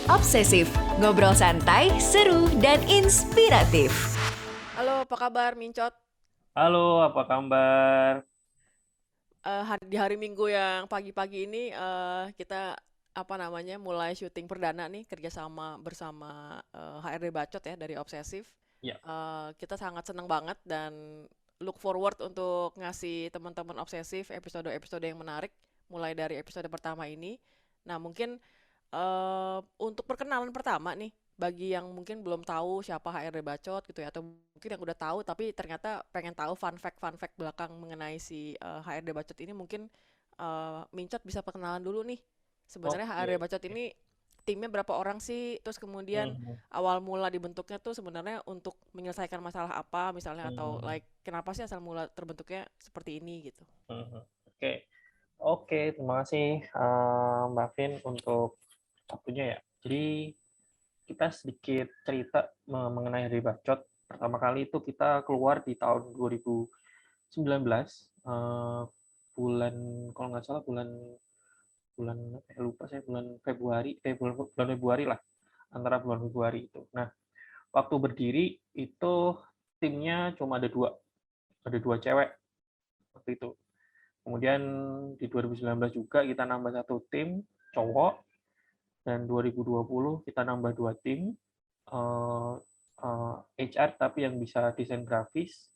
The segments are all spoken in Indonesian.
Obsesif, ngobrol santai, seru, dan inspiratif. Halo, apa kabar, Mincot? Halo, apa kabar? Di hari Minggu yang pagi-pagi ini kita apa namanya mulai syuting perdana nih kerjasama bersama HRD Bacot ya dari Obsesif. Ya, Kita sangat senang banget dan look forward untuk ngasih teman-teman Obsesif episode-episode yang menarik mulai dari episode pertama ini. Nah, mungkin untuk perkenalan pertama nih, bagi yang mungkin belum tahu siapa HRD Bacot gitu ya, atau mungkin yang udah tahu tapi ternyata pengen tahu fun fact belakang mengenai si HRD Bacot ini, mungkin Mincot bisa perkenalan dulu nih. Sebenarnya oke, HRD Bacot oke. ini timnya berapa orang sih? Terus kemudian Mhm, awal mula dibentuknya tuh sebenarnya untuk menyelesaikan masalah apa misalnya, atau mhm, like kenapa sih asal mula terbentuknya seperti ini gitu. mhm. Oke, oke. Terima kasih Mbak Vin untuk waktunya ya. Jadi kita sedikit cerita mengenai Hari Bacot. Pertama kali itu kita keluar di tahun 2019, bulan kalau nggak salah bulan bulan apa ya, lupa saya bulan Februari, bulan Februari lah, antara bulan Februari itu. Nah, waktu berdiri itu timnya cuma ada dua cewek waktu itu. Kemudian di 2019 juga kita nambah satu tim cowok, dan 2020 kita nambah dua tim eh, HR tapi yang bisa desain grafis.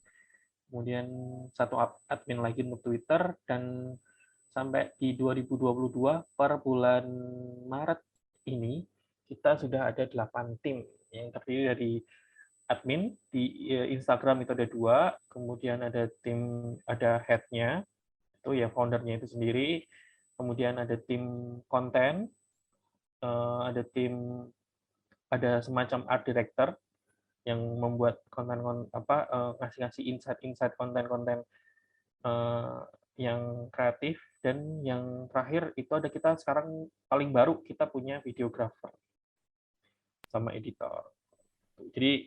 Kemudian satu admin lagi untuk Twitter, dan sampai di 2022 per bulan Maret ini kita sudah ada 8 tim yang terdiri dari admin di Instagram itu ada dua, kemudian ada headnya itu ya foundernya itu sendiri, kemudian ada tim konten, ada ada semacam art director yang membuat konten ngasih-ngasih insight konten-konten eh, yang kreatif, dan yang terakhir itu ada kita sekarang paling baru kita punya videographer sama editor. Jadi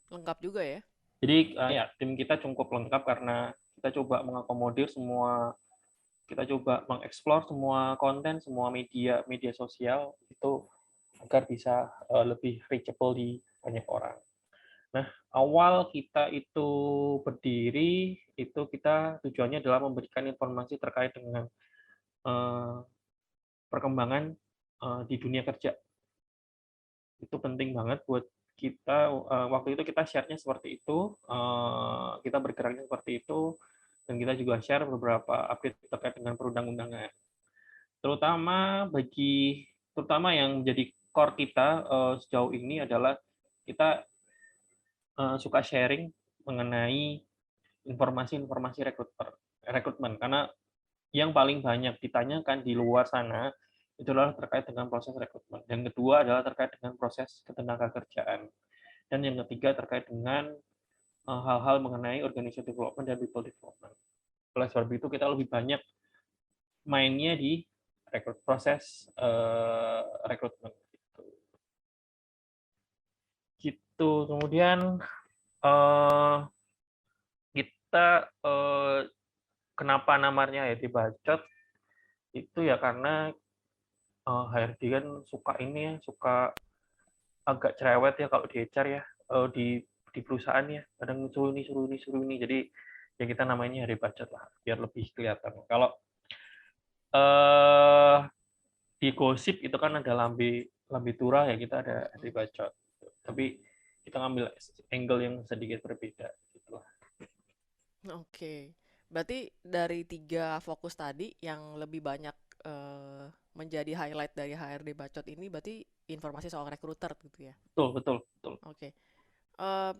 Lengkap juga ya. ya tim kita cukup lengkap karena kita coba mengakomodir semua, kita coba mengeksplor semua konten, semua media media sosial itu agar bisa lebih reachable di banyak orang. Nah, awal kita itu berdiri itu kita tujuannya adalah memberikan informasi terkait dengan eh, perkembangan di dunia kerja. Itu penting banget buat kita. Waktu itu kita share-nya seperti itu, kita bergeraknya seperti itu, dan kita juga share beberapa update terkait dengan perundang-undangan. Terutama yang menjadi core kita sejauh ini adalah kita suka sharing mengenai informasi-informasi rekrutmen, karena yang paling banyak ditanyakan di luar sana itu adalah terkait dengan proses rekrutmen. Yang kedua adalah terkait dengan proses ketenagakerjaan. Dan yang ketiga terkait dengan hal-hal mengenai organization development dan people development. Oleh sebab itu kita lebih banyak mainnya di proses rekrutmen. Gitu. Kemudian uh, kita kenapa namanya ya dibacot itu ya karena HRD kan suka ini ya, suka agak cerewet ya kalau di HR ya, di perusahaan ya, kadang suruh ini, jadi ya kita namanya hari budget lah, biar lebih kelihatan. Kalau eh di gosip itu kan ada lambe lambe tura ya, kita ada hari bacot. Tapi kita ngambil angle yang sedikit berbeda gitu lah. Oke, berarti dari tiga fokus tadi yang lebih banyak menjadi highlight dari HRD Bacot ini berarti informasi soal rekruter gitu ya. Betul, betul, betul. Oke.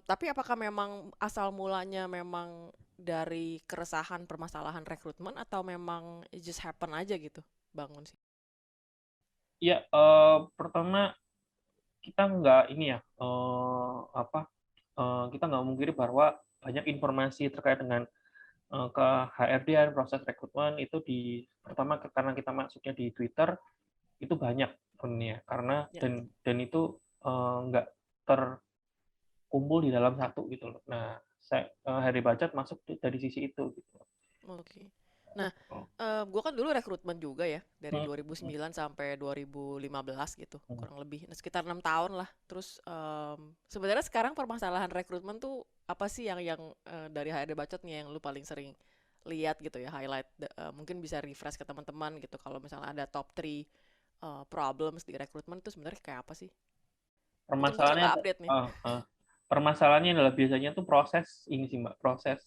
Tapi apakah memang asal mulanya memang dari keresahan permasalahan rekrutmen atau memang it just happen aja gitu bangun sih? Ya, pertama kita nggak ini ya, kita nggak mungkiri bahwa banyak informasi terkait dengan ke HRD proses rekrutmen itu pertama karena kita masuknya di Twitter itu banyak sebenarnya, karena Ya. dan itu nggak terkumpul di dalam satu gitu loh. Nah, Hari Bacot masuk dari sisi itu gitu. Oke. Nah, Oh. gue kan dulu rekrutmen juga ya, dari Hmm. 2009 sampai 2015 gitu, Hmm. kurang lebih. Nah, sekitar 6 tahun lah. Terus sebenarnya sekarang permasalahan rekrutmen tuh apa sih yang dari HRD Bacot nih yang lu paling sering lihat gitu ya, highlight, mungkin bisa refresh ke teman-teman gitu. Kalau misalnya ada top 3 problems di rekrutmen tuh sebenarnya kayak apa sih? Itu mungkin Permasalahannya agak update nih. uh, uh, permasalahannya adalah biasanya tuh proses ini sih Mbak, proses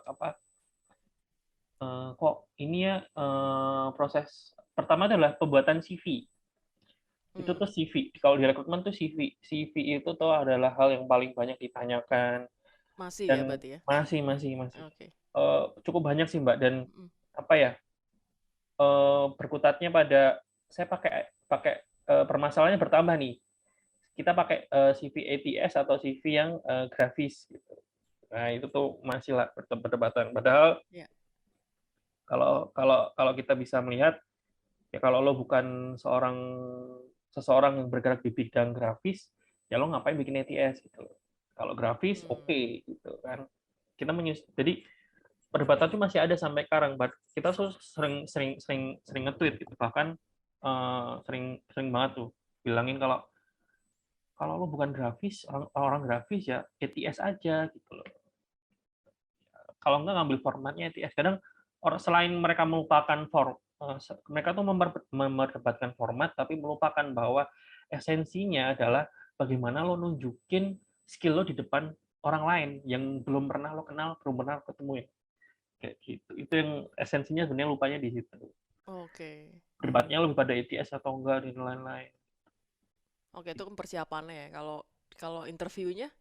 apa kok ini ya proses pertama adalah pembuatan CV. Itu tuh Hmm, CV. Kalau di rekrutmen tuh CV. CV itu tuh adalah hal yang paling banyak ditanyakan masih ya dan berarti ya? masih Oke. cukup banyak sih Mbak dan Mm, apa ya berkutatnya pada saya pakai pakai permasalahannya bertambah nih. Kita pakai CV ATS atau CV yang grafis gitu. Nah, itu tuh masih lah perdebatan. Padahal ya. kalau kalau kalau kita bisa melihat ya kalau lo bukan seseorang yang bergerak di bidang grafis, ya lo ngapain bikin ATS gitu. Kalau grafis Hmm, oke gitu kan. Jadi perdebatan itu masih ada sampai sekarang. Kita tuh sering sering sering sering nge-tweet gitu. Bahkan sering sering banget tuh bilangin kalau kalau lo bukan grafis, orang grafis ya ATS aja gitu loh. Kalau nggak ngambil formatnya ATS. Kadang selain mereka melupakan mereka tuh memperdebatkan format tapi melupakan bahwa esensinya adalah bagaimana lo nunjukin skill lo di depan orang lain yang belum pernah lo kenal, belum pernah lo ketemuin. Kayak gitu. Itu yang esensinya sebenarnya lupanya di situ. oke. Debatnya lebih pada ATS atau enggak dan lain-lain. Oke, itu kan persiapannya ya. Kalau kalau interviewnya,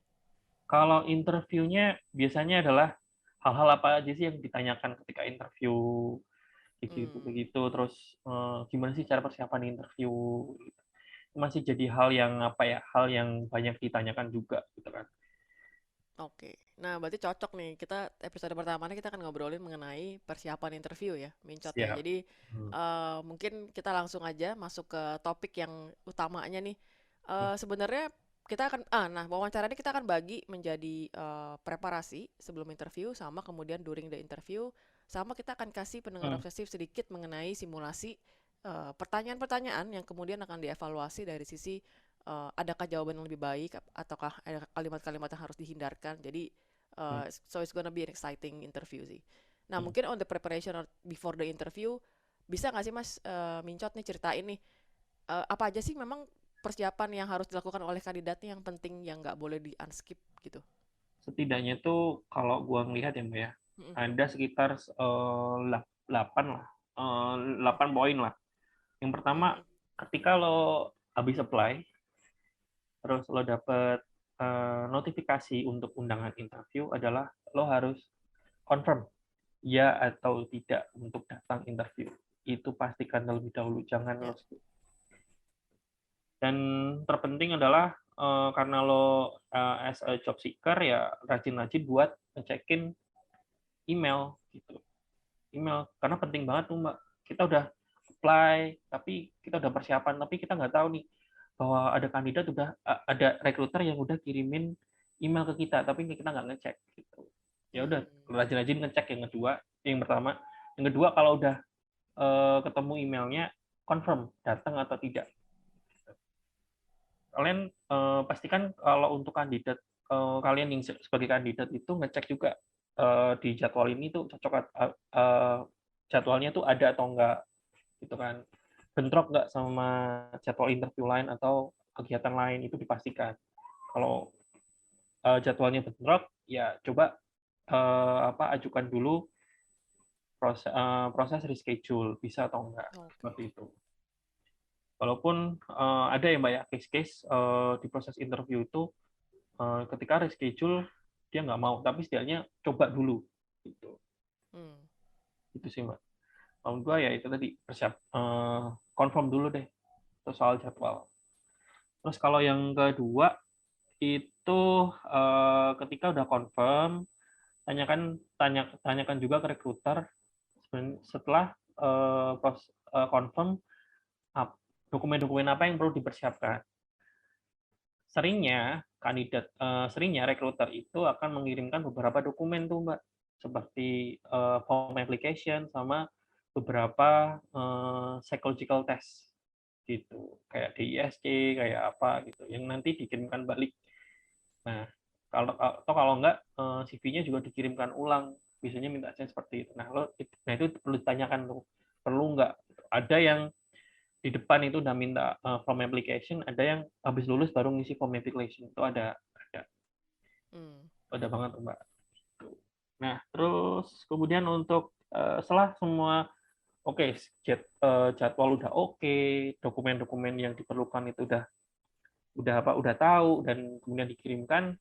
Kalau interviewnya biasanya adalah hal-hal apa aja sih yang ditanyakan ketika interview gitu hmm, begitu terus gimana sih cara persiapan interview gitu. Masih jadi hal yang apa ya hal yang banyak ditanyakan juga gitu kan. oke. Nah, berarti cocok nih. Kita episode pertama ini kita akan ngobrolin mengenai persiapan interview ya, Mincot ya. Siap. Jadi Hmm. mungkin kita langsung aja masuk ke topik yang utamanya nih. Sebenarnya kita akan, nah wawancara ini kita akan bagi menjadi preparasi sebelum interview sama kemudian during the interview, sama kita akan kasih pendengar Hmm. obsesif sedikit mengenai simulasi pertanyaan-pertanyaan yang kemudian akan dievaluasi dari sisi adakah jawaban yang lebih baik ataukah ada kalimat-kalimat yang harus dihindarkan. Jadi Hmm. so it's gonna be an exciting interview sih. Nah, Hmm. mungkin on the preparation or before the interview, bisa nggak sih Mas Mincot nih ceritain nih apa aja sih memang persiapan yang harus dilakukan oleh kandidatnya yang penting yang nggak boleh di unskip gitu. Setidaknya tuh kalau gua ngelihat ya Mbak ya Mm-mm. ada sekitar 8 lah 8 poin lah. Yang pertama Mm-mm. ketika lo habis apply terus lo dapet notifikasi untuk undangan interview adalah lo harus confirm ya atau tidak untuk datang interview. Itu pastikan terlebih dahulu, jangan Ya. lo skip. Dan terpenting adalah karena lo as a job seeker ya rajin-rajin buat ngecekin email gitu. Email karena penting banget tuh Mbak. Kita udah apply, tapi kita udah persiapan, tapi kita nggak tahu nih bahwa ada kandidat ada recruiter yang udah kirimin email ke kita, tapi kita nggak ngecek gitu. Ya udah Hmm. rajin-rajin ngecek yang kedua, yang pertama. Yang kedua kalau udah ketemu emailnya confirm datang atau tidak. Kalian pastikan kalau untuk kandidat kalian yang sebagai kandidat itu ngecek juga di jadwal ini tuh cocok jadwalnya tuh ada atau enggak gitu kan. Bentrok nggak sama jadwal interview lain atau kegiatan lain itu dipastikan. Kalau jadwalnya bentrok ya coba ajukan dulu proses reschedule bisa atau enggak Oke. seperti itu. Walaupun ada ya Mbak ya case-case di proses interview itu ketika reschedule dia nggak mau, tapi setidaknya coba dulu gitu. Hmm. Itu sih Mbak. Kalau gua ya itu tadi confirm dulu deh itu soal jadwal. Terus kalau yang kedua itu ketika udah confirm tanyakan juga ke recruiter setelah confirm dokumen-dokumen apa yang perlu dipersiapkan. Seringnya recruiter itu akan mengirimkan beberapa dokumen tuh Mbak. seperti form application sama beberapa psychological test gitu, kayak DISC, kayak apa gitu, yang nanti dikirimkan balik. Nah, kalau enggak CV-nya juga dikirimkan ulang, biasanya mintanya seperti itu. Nah itu perlu ditanyakan tuh, perlu nggak? Ada yang di depan itu udah minta form application, ada yang habis lulus baru ngisi form application, itu ada banget tuh, Mbak. Nah, terus kemudian untuk setelah semua oke, jadwal udah oke, dokumen-dokumen yang diperlukan itu udah tahu dan kemudian dikirimkan.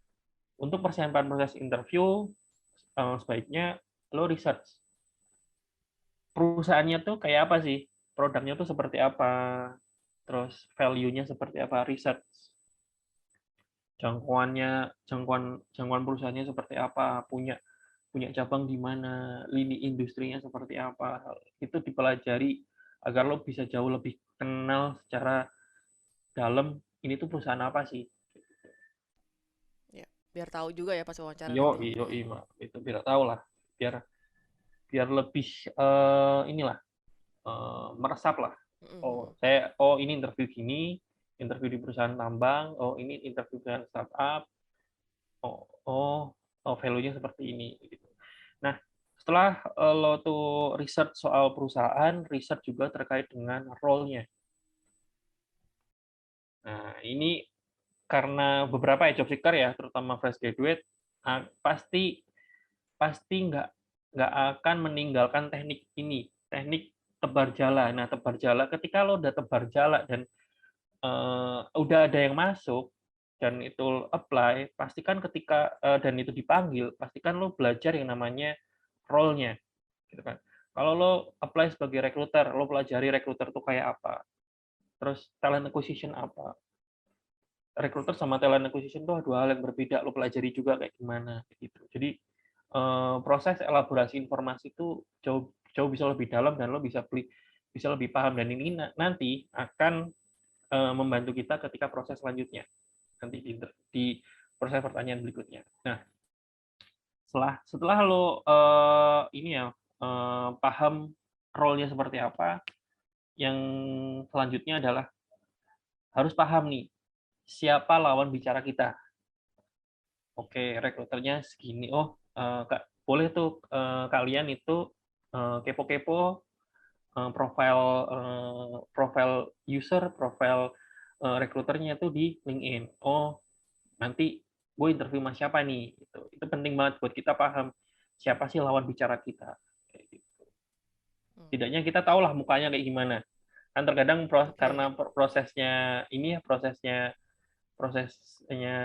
Untuk persiapan proses interview, sebaiknya lo research perusahaannya tuh kayak apa sih, produknya tuh seperti apa, terus value-nya seperti apa, research jangkauan perusahaannya seperti apa, punya punya cabang di mana, lini industrinya seperti apa, itu dipelajari agar lo bisa jauh lebih kenal secara dalam ini tuh perusahaan apa sih. Ya, biar tahu juga ya pas wawancara Yo, nanti. yo, itu biar tahu lah, biar biar lebih inilah meresap lah. Mm-mm. Ini interview gini, interview di perusahaan tambang, ini interview dengan startup, oh oh value-nya seperti ini gitu. Nah, setelah lo tuh research soal perusahaan, research juga terkait dengan role-nya. Nah, ini karena beberapa job seeker ya, terutama fresh graduate, pasti pasti nggak akan meninggalkan teknik ini, teknik tebar jala. Nah, tebar jala ketika lo udah tebar jala dan udah ada yang masuk dan itu apply, pastikan ketika dan itu dipanggil, pastikan lo belajar yang namanya role-nya, gitu kan. Kalau lo apply sebagai recruiter, lo pelajari recruiter tuh kayak apa, terus talent acquisition apa. Recruiter sama talent acquisition tuh dua hal yang berbeda, lo pelajari juga kayak gimana gitu. Jadi proses elaborasi informasi itu jauh jauh bisa lebih dalam dan lo bisa lebih paham, dan ini nanti akan membantu kita ketika proses selanjutnya, nanti di proses pertanyaan berikutnya. Nah, setelah lo paham role-nya seperti apa, yang selanjutnya adalah harus paham nih siapa lawan bicara kita. Oke, rekruternya segini. Kak, boleh tuh kalian itu kepo-kepo profil user, profil rekruternya itu di LinkedIn. Nanti gue interview sama siapa nih? Itu penting banget buat kita paham siapa sih lawan bicara kita. Kayak gitu. Tidaknya kita tahulah mukanya kayak gimana. Kan terkadang karena prosesnya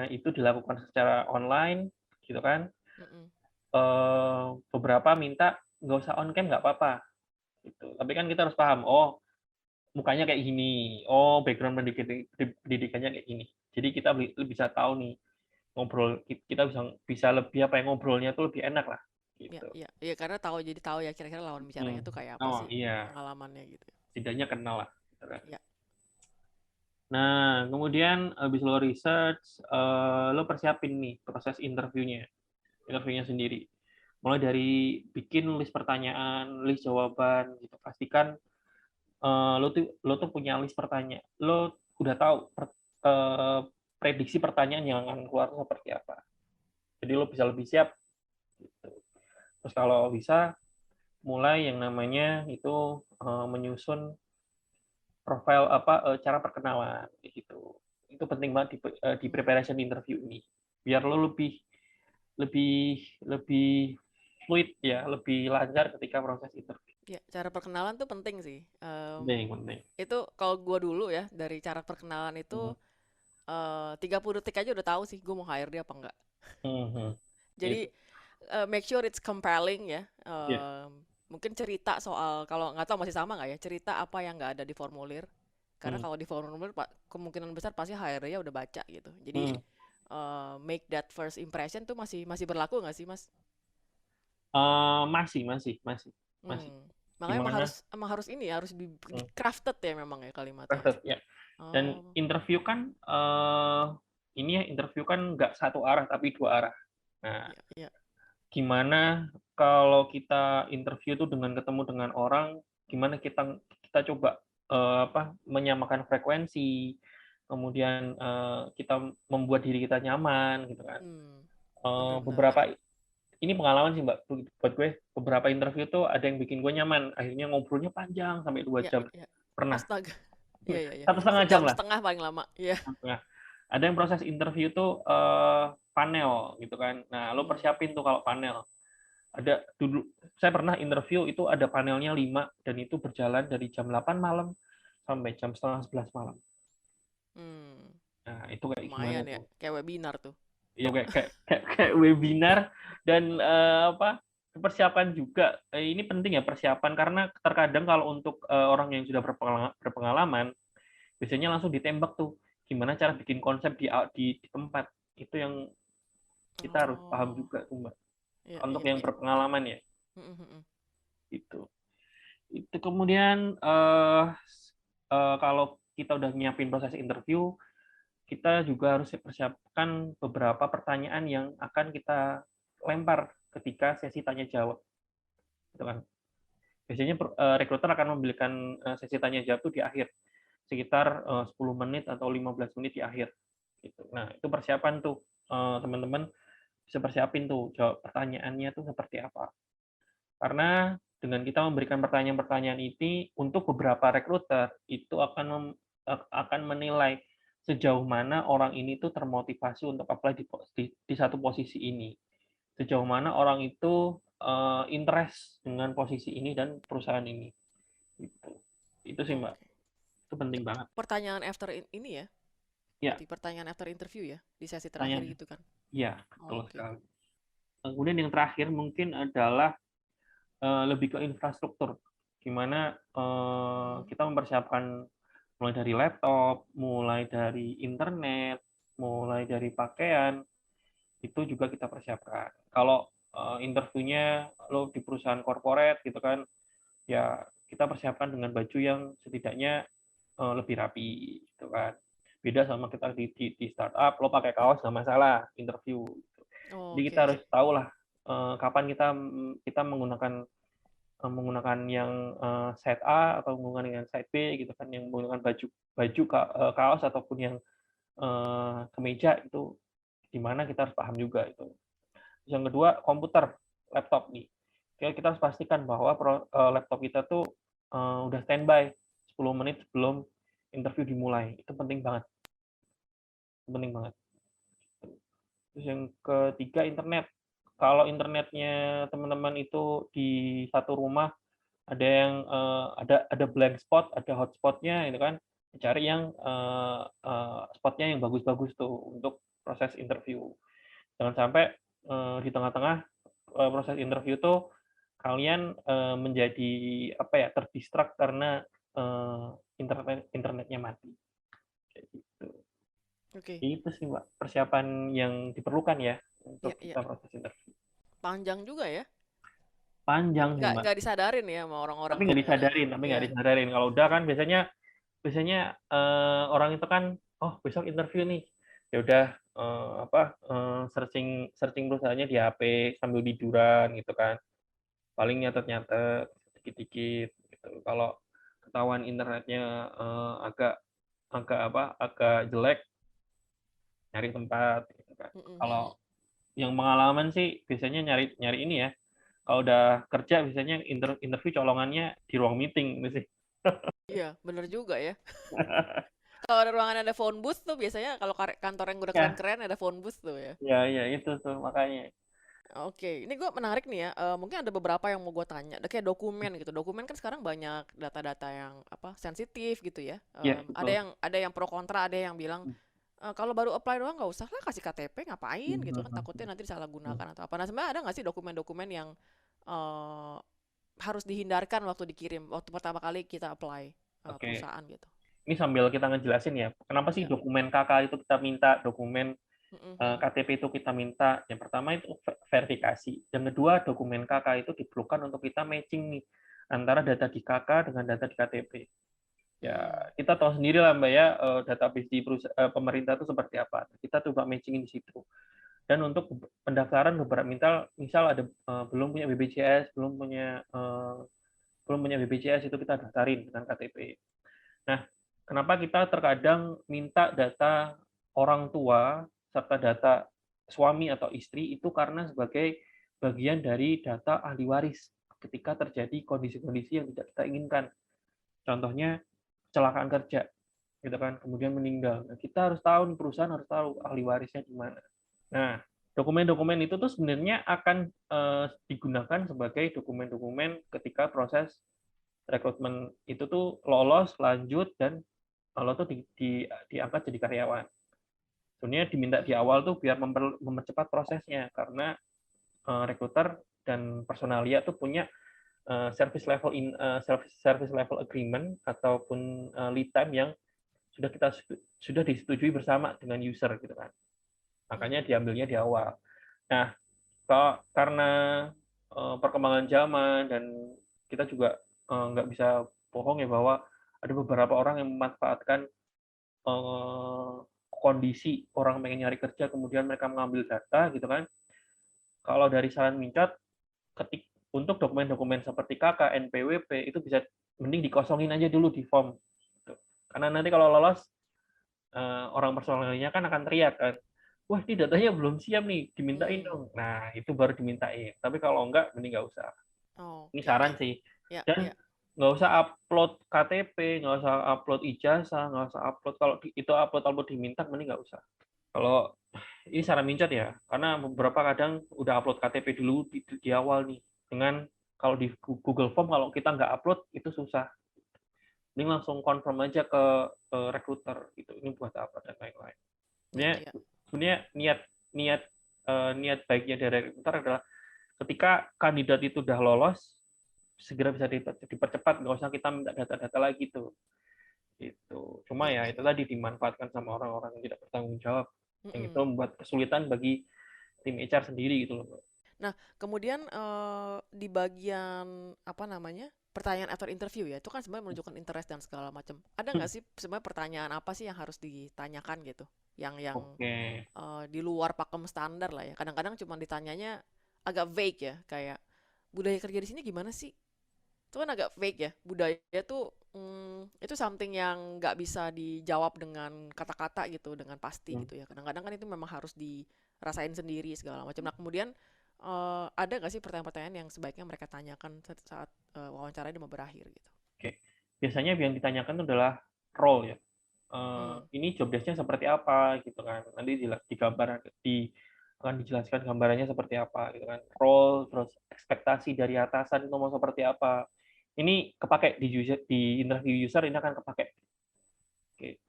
itu dilakukan secara online, gitu kan. Beberapa minta nggak usah on cam, nggak apa-apa. Gitu. Tapi kan kita harus paham, mukanya kayak gini, background pendidikannya kayak gini. Jadi kita bisa tahu nih ngobrol, kita bisa lebih ngobrolnya tuh lebih enak lah Ya, gitu. ya, ya, karena jadi tahu ya kira-kira lawan bicaranya tuh kayak apa sih Iya, pengalamannya gitu. setidaknya kenal lah gitu kan. Ya, Nah, kemudian habis lo research, lo persiapin nih proses interviewnya sendiri. Mulai dari bikin list pertanyaan, list jawaban gitu. Pastikan lo tuh punya list pertanyaan. Lo udah tahu prediksi pertanyaan yang akan keluar seperti apa. Jadi lo bisa lebih siap gitu. Terus kalau bisa mulai yang namanya itu menyusun profil cara perkenalan gitu. Itu penting banget di preparation interview ini. Biar lo lebih lebih lebih fluid ya, lebih lancar ketika proses interview. ya, cara perkenalan tuh penting sih. Penting. Itu kalau gua dulu ya dari cara perkenalan itu 30 detik aja udah tahu sih gue mau hire dia apa enggak. Jadi Itu. make sure it's compelling ya. Ya. Mungkin cerita soal, kalau nggak tahu masih sama nggak ya, cerita apa yang nggak ada di formulir. Karena kalau di formulir kemungkinan besar pasti hire-nya udah baca gitu. Jadi make that first impression tuh masih berlaku nggak sih, Mas? Masih. Makanya Gimana? emang harus ini ya, harus di crafted ya memang ya kalimatnya. Perfect, ya. Dan Oh, interview kan interview kan nggak satu arah tapi dua arah. Nah, iya, iya. gimana kalau kita interview tuh dengan ketemu dengan orang, gimana kita coba menyamakan frekuensi, kemudian kita membuat diri kita nyaman gitu kan. Benar-benar. Beberapa ini pengalaman sih Mbak buat gue, beberapa interview tuh ada yang bikin gue nyaman, akhirnya ngobrolnya panjang sampai 2 jam. Pernah. Astaga. Iya. 1,5 jam lah. Setengah paling lama. Iya. Ada yang proses interview tuh panel gitu kan. Nah, lo persiapin tuh kalau panel. Ada dulu saya pernah interview itu ada panelnya 5 dan itu berjalan dari jam 8 malam sampai jam setengah 11 malam. Nah, itu kayak lumayan gimana ya, tuh? kayak webinar tuh. Iya kayak webinar dan persiapan juga. Ini penting ya persiapan karena terkadang kalau untuk orang yang sudah berpengalaman biasanya langsung ditembak tuh. Gimana cara bikin konsep di tempat. Itu yang kita harus paham juga tuh, Mbak. Untuk yang berpengalaman ya. Itu kemudian kalau kita udah nyiapin proses interview, kita juga harus persiapkan beberapa pertanyaan yang akan kita lempar ketika sesi tanya jawab. Gitu kan. Biasanya rekruter akan memberikan sesi tanya jawab itu di akhir, sekitar 10 menit atau 15 menit di akhir. Gitu. Nah, itu persiapan tuh teman-teman bisa persiapin tuh jawab pertanyaannya tuh seperti apa. Karena dengan kita memberikan pertanyaan-pertanyaan ini untuk beberapa rekruter itu akan menilai sejauh mana orang ini tuh termotivasi untuk apply di satu posisi ini. Sejauh mana orang itu interest dengan posisi ini dan perusahaan ini. Itu sih Mbak. Itu penting banget. Pertanyaan after ini ya? Ya. Pertanyaan after interview ya? Di sesi terakhir gitu kan? Iya, betul sekali. Kemudian yang terakhir mungkin adalah lebih ke infrastruktur. Gimana kita mempersiapkan mulai dari laptop, mulai dari internet, mulai dari pakaian, itu juga kita persiapkan. Kalau interviewnya lo di perusahaan corporate gitu kan, ya kita persiapkan dengan baju yang setidaknya lebih rapi gitu kan. Beda sama kita di startup, lo pakai kaos nggak masalah interview. Jadi kita harus tahu lah kapan kita menggunakan yang side A atau menggunakan yang side B gitu kan, yang menggunakan baju kaos ataupun yang kemeja itu di mana kita harus paham juga itu. Yang kedua komputer, laptop nih. Kita harus pastikan bahwa laptop kita tuh udah standby 10 menit sebelum interview dimulai. Itu penting banget. Terus yang ketiga internet. Kalau internetnya teman-teman itu di satu rumah ada yang ada blank spot, ada hotspotnya, itu kan cari yang spotnya yang bagus-bagus tuh untuk proses interview. Jangan sampai di tengah-tengah proses interview tuh kalian menjadi terdistrak karena internetnya mati. Kayak gitu. Itu sih Mbak persiapan yang diperlukan ya untuk kita proses interview. Panjang juga ya? Panjang sih Mbak. Nggak disadarin ya sama orang-orang. Tapi nggak disadarin. Kalau udah kan biasanya orang itu kan, oh besok interview nih, ya udah searching perusahaannya di HP sambil tiduran gitu kan, paling nyatet dikit-dikit gitu. Kalau ketahuan internetnya agak jelek, nyari tempat gitu kan. Kalau yang pengalaman sih biasanya nyari ini ya, kalau udah kerja biasanya interview colongannya di ruang meeting gitu sih. Iya, bener juga ya. Kalau ada ruangan ada phone booth tuh biasanya kalau kantor yang udah keren-keren ada phone booth tuh ya. Iya itu tuh makanya. Oke, ini gue menarik nih ya. Mungkin ada beberapa yang mau gue tanya. Kayak dokumen gitu. Dokumen kan sekarang banyak data-data yang sensitif gitu ya. Ada yang pro kontra, ada yang bilang kalau baru apply doang nggak usah lah kasih KTP ngapain gitu kan, takutnya nanti disalahgunakan atau apa. Nah sebenarnya ada nggak sih dokumen-dokumen yang harus dihindarkan waktu dikirim waktu pertama kali kita apply perusahaan gitu. Ini sambil kita ngejelasin ya, kenapa sih dokumen KK itu kita minta, dokumen KTP itu kita minta. Yang pertama itu verifikasi. Yang kedua dokumen KK itu diperlukan untuk kita matching nih antara data di KK dengan data di KTP. Ya kita tahu sendiri lah Mbak ya, database di pemerintah itu seperti apa. Kita coba matchingin di situ. Dan untuk pendaftaran beberapa misal ada belum punya BPJS, belum punya BPJS itu kita daftarin dengan KTP. Nah, kenapa kita terkadang minta data orang tua serta data suami atau istri itu karena sebagai bagian dari data ahli waris ketika terjadi kondisi-kondisi yang tidak kita inginkan. Contohnya kecelakaan kerja, gitu kan, kemudian meninggal. Nah, kita harus tahu, perusahaan harus tahu ahli warisnya di mana. Nah, dokumen-dokumen itu tuh sebenarnya akan digunakan sebagai dokumen-dokumen ketika proses rekrutmen itu tuh lolos, lanjut, dan lo tuh diangkat jadi karyawan. Sebenarnya diminta di awal tuh biar mempercepat prosesnya, karena rekruter dan personalia tuh punya service level agreement ataupun lead time yang sudah disetujui bersama dengan user gitu kan. Makanya diambilnya di awal. Nah, karena perkembangan zaman dan kita juga nggak bisa bohong ya bahwa ada beberapa orang yang memanfaatkan kondisi orang pengen nyari kerja kemudian mereka mengambil data gitu kan. Kalau dari saran Mincot, untuk dokumen-dokumen seperti KK, NPWP itu bisa mending dikosongin aja dulu di form. Karena nanti kalau lolos orang personalnya kan akan teriak kan, wah ini datanya belum siap nih, dimintain dong. Nah itu baru dimintain. Tapi kalau enggak, mending nggak usah. Ini saran sih. Dan nggak usah upload KTP, nggak usah upload ijazah, nggak usah upload, kalau itu upload diminta, mending nggak usah. Kalau ini saran Mincot ya, karena beberapa kadang udah upload KTP dulu di awal nih. Dengan kalau di Google Form kalau kita nggak upload itu susah. Ini langsung confirm aja ke recruiter gitu. Ini buat apa dan lain-lain. Sebenarnya niat baiknya dari recruiter adalah ketika kandidat itu udah lolos, segera bisa dipercepat, nggak usah kita minta data-data lagi tuh. Gitu. Cuma ya itu tadi dimanfaatkan sama orang-orang yang tidak bertanggung jawab. Yang itu membuat kesulitan bagi tim HR sendiri gitu loh. Nah, kemudian di bagian apa namanya pertanyaan after interview ya, itu kan sebenarnya menunjukkan interest dan segala macam. Ada nggak sih sebenarnya pertanyaan apa sih yang harus ditanyakan gitu, yang di luar pakem standar lah ya. Kadang-kadang cuma ditanyanya agak vague ya, kayak budaya kerja di sini gimana sih? Itu kan agak vague ya. Budaya tuh itu something yang nggak bisa dijawab dengan kata-kata gitu, dengan pasti gitu ya. Kadang-kadang kan itu memang harus dirasain sendiri segala macam. Nah, kemudian ada nggak sih pertanyaan-pertanyaan yang sebaiknya mereka tanyakan saat wawancara ini mau berakhir gitu? Oke. Biasanya yang ditanyakan itu adalah role ya. Ini job desk-nya seperti apa gitu kan. Nanti akan dijelaskan gambarannya seperti apa gitu kan. Role, terus ekspektasi dari atasan itu mau seperti apa. Ini kepake di interview user, ini akan kepake. Oke.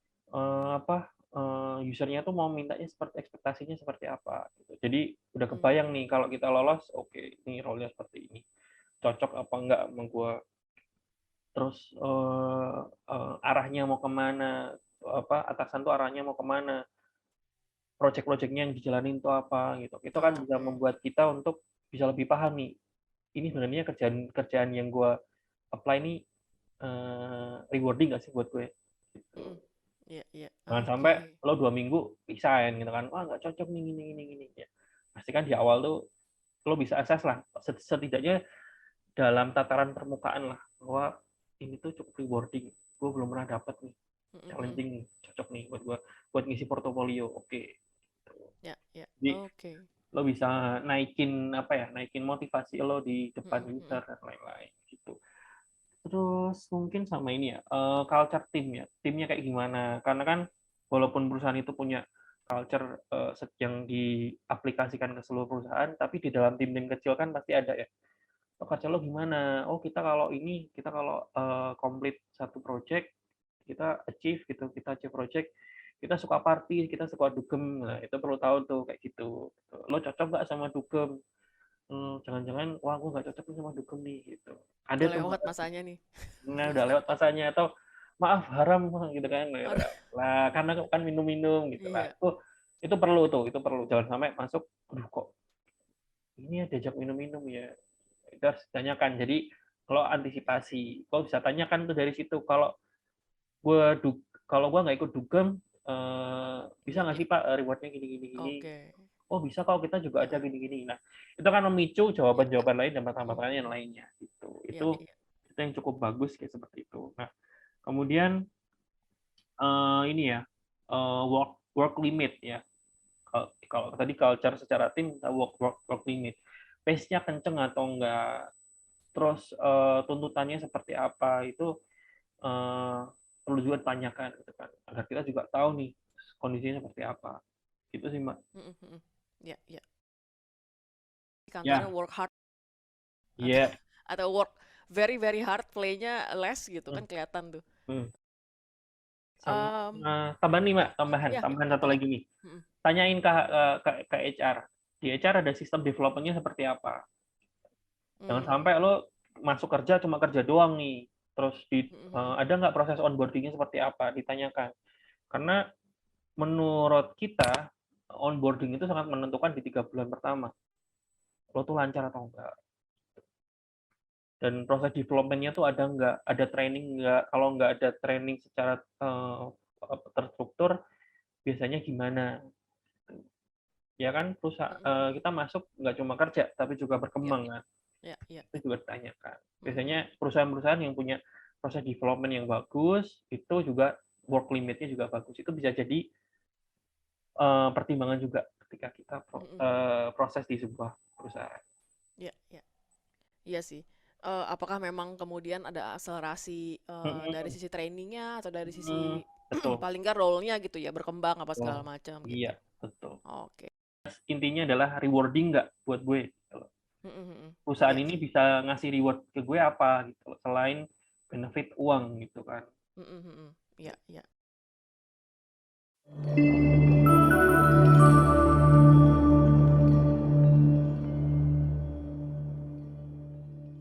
Usernya tuh mau mintanya ekspektasinya seperti apa gitu. Jadi udah kebayang nih kalau kita lolos, oke, ini role-nya seperti ini. Cocok apa enggak sama gue. Terus arahnya mau kemana, atasan tuh arahnya mau kemana, project-projectnya yang dijalanin tuh apa gitu. Itu kan bisa membuat kita untuk bisa lebih paham nih, ini sebenarnya kerjaan yang gue apply ini rewarding nggak sih buat gue gitu. Jangan sampai lo 2 minggu resign gitu kan, wah nggak cocok nih gini ya. Pastikan di awal tuh lo bisa assess lah, setidaknya dalam tataran permukaan lah, bahwa ini tuh cukup rewarding, gue belum pernah dapat nih, challenging nih, cocok nih buat gue buat ngisi portofolio. Oke. Jadi lo bisa naikin motivasi lo di depan user dan lain-lain gitu. Terus mungkin sama ini ya, culture timnya kayak gimana, karena kan walaupun perusahaan itu punya culture yang diaplikasikan ke seluruh perusahaan, tapi di dalam tim-tim kecil kan pasti ada ya, kerja lo gimana? Oh kita kalau complete satu project, kita achieve project, kita suka party, kita suka dugem. Nah itu perlu tahu tuh kayak gitu. Lo cocok nggak sama dugem? Jangan-jangan wah gue nggak cocok sama dugem nih gitu. Ada tuh lewat masanya nih. Nah udah lewat masanya, atau maaf haram gitu kan. Lah karena kan minum-minum gitu lah. Itu perlu jangan sampai masuk, aduh kok ini diajak minum-minum ya. Itu harus ditanyakan. Jadi kalau antisipasi, kau bisa tanyakan tuh dari situ. Kalau gue nggak ikut dugem, bisa nggak sih Pak rewardnya gini. oh bisa kalau kita juga ada gini-gini. Nah, itu kan memicu jawaban-jawaban lain dan pertanyaan yang lainnya gitu. Iya, Itu iya. yang cukup bagus kayak seperti itu. Nah, kemudian ini ya, work limit ya. Kalau tadi culture secara tim kita work limit. Pace-nya kenceng atau enggak, terus tuntutannya seperti apa, itu perlu juga ditanyakan gitu kan, agar kita juga tahu nih kondisinya seperti apa. Gitu sih, Mbak. Ya, ya. Kantornya Ya, work hard atau iya. atau work very very hard, play-nya less gitu Hmm, kan kelihatan tuh. hmm. Sama Um, tambahan nih, Mbak, tambahan ya, tambahan satu apa? lagi nih. Mm-mm. Tanyain ke HR. Di HR ada sistem development-nya seperti apa. Jangan Mm. sampai lo masuk kerja cuma kerja doang nih. Terus Mm-mm. ada nggak proses onboarding-nya seperti apa, ditanyakan. Karena menurut kita onboarding itu sangat menentukan di 3 bulan pertama. Lo tuh lancar atau enggak. Dan proses development-nya tuh ada nggak, ada training nggak. Kalau nggak ada training secara terstruktur, biasanya gimana? Ya kan, Mm-mm. kita masuk nggak cuma kerja, tapi juga Ya, berkembang kan. ya, ya. Itu juga ditanyakan. Mm-mm. Biasanya perusahaan-perusahaan yang punya proses development yang bagus, itu juga work limit-nya juga bagus. Itu bisa jadi pertimbangan juga ketika kita Mm-mm. proses di sebuah perusahaan. Ya, ya. Iya sih. Apakah memang kemudian ada akselerasi dari Mm-mm. sisi trainingnya atau dari Mm, sisi betul. paling nggak role-nya gitu ya, berkembang apa segala Oh, macam gitu. iya, betul. Oke. Intinya adalah rewarding nggak buat gue. Mm-mm. Perusahaan Iya ini sih. bisa ngasih reward ke gue apa gitu, selain benefit uang gitu kan. Mm-mm. Iya, iya.